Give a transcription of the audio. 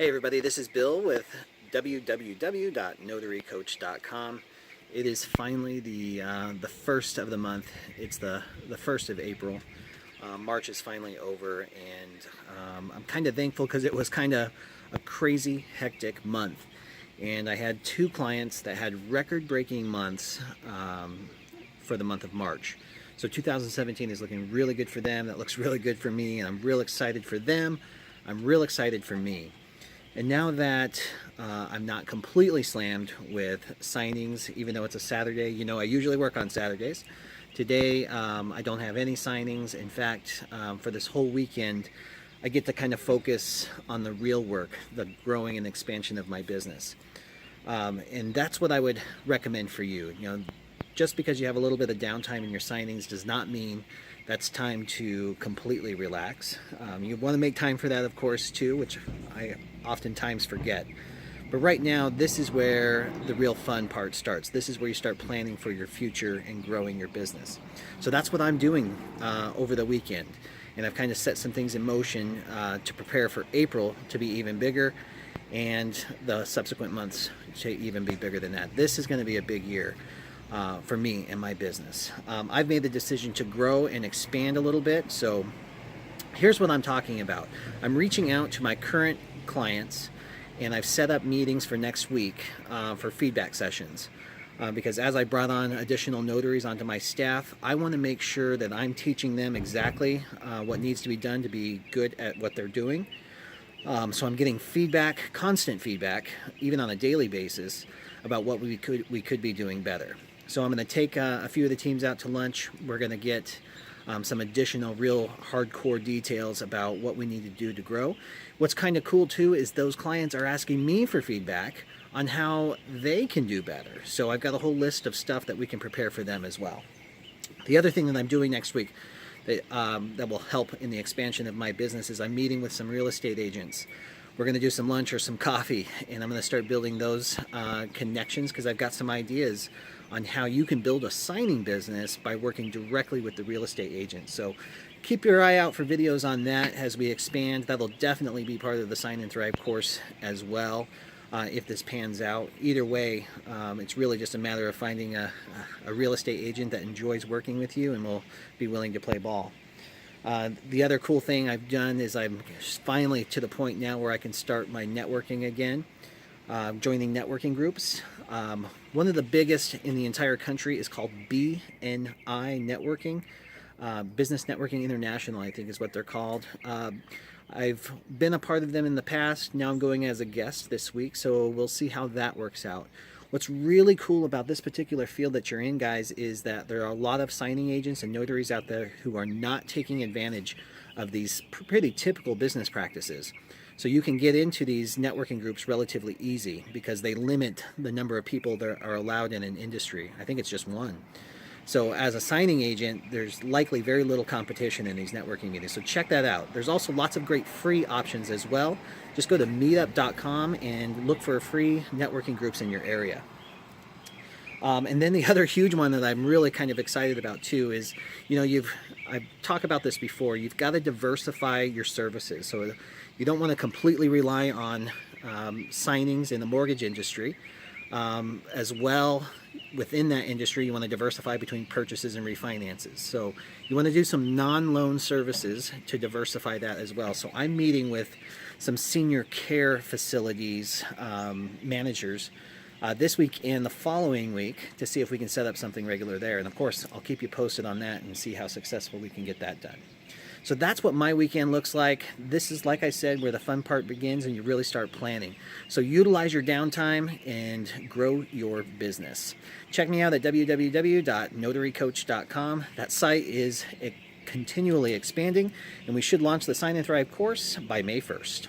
Hey everybody, this is Bill with www.notarycoach.com. It is finally the first of the month. It's the first of April. March is finally over, and I'm kind of thankful because it was kind of a crazy, hectic month. And I had two clients that had record-breaking months for the month of March. So 2017 is looking really good for them. That looks really good for me, and I'm real excited for them. I'm real excited for me. And now that I'm not completely slammed with signings, even though it's a Saturday, you know I usually work on Saturdays. Today I don't have any signings. In fact, for this whole weekend, I get to kind of focus on the real work, the growing and expansion of my business. And that's what I would recommend for you. You know, just because you have a little bit of downtime in your signings does not mean that's time to completely relax. You want to make time for that, of course, too, which I oftentimes forget. But right now, this is where the real fun part starts. This is where you start planning for your future and growing your business. So that's what I'm doing over the weekend. And I've kind of set some things in motion to prepare for April to be even bigger, and the subsequent months to even be bigger than that. This is going to be a big year for me and my business. I've made the decision to grow and expand a little bit. So here's what I'm talking about. I'm reaching out to my current clients, and I've set up meetings for next week for feedback sessions. Because as I brought on additional notaries onto my staff, I want to make sure that I'm teaching them exactly what needs to be done to be good at what they're doing. So I'm getting feedback, constant feedback, even on a daily basis, about what we could be doing better. So I'm going to take a few of the teams out to lunch. We're going to get some additional real hardcore details about what we need to do to grow. What's kind of cool too is those clients are asking me for feedback on how they can do better. So I've got a whole list of stuff that we can prepare for them as well. The other thing that I'm doing next week that will help in the expansion of my business is I'm meeting with some real estate agents. We're going to do some lunch or some coffee, and I'm going to start building those connections, because I've got some ideas on how you can build a signing business by working directly with the real estate agent. So keep your eye out for videos on that as we expand. That'll definitely be part of the Sign and Thrive course as well, if this pans out. Either way, it's really just a matter of finding a real estate agent that enjoys working with you and will be willing to play ball. The other cool thing I've done is I'm finally to the point now where I can start my networking again, joining networking groups. One of the biggest in the entire country is called BNI Networking. Business Networking International, I think is what they're called. I've been a part of them in the past. Now I'm going as a guest this week, so we'll see how that works out. What's really cool about this particular field that you're in, guys, is that there are a lot of signing agents and notaries out there who are not taking advantage of these pretty typical business practices. So you can get into these networking groups relatively easy because they limit the number of people that are allowed in an industry. I think it's just one. So as a signing agent, there's likely very little competition in these networking meetings. So check that out. There's also lots of great free options as well. Just go to meetup.com and look for free networking groups in your area. And then the other huge one that I'm really kind of excited about too is, you know, I've talked about this before, you've got to diversify your services. So you don't want to completely rely on signings in the mortgage industry. As well, within that industry, you want to diversify between purchases and refinances. So you want to do some non-loan services to diversify that as well. So I'm meeting with some senior care facilities managers this week and the following week to see if we can set up something regular there. And of course, I'll keep you posted on that and see how successful we can get that done. So that's what my weekend looks like. This is, like I said, where the fun part begins and you really start planning. So utilize your downtime and grow your business. Check me out at www.notarycoach.com. That site is continually expanding, and we should launch the Sign and Thrive course by May 1st.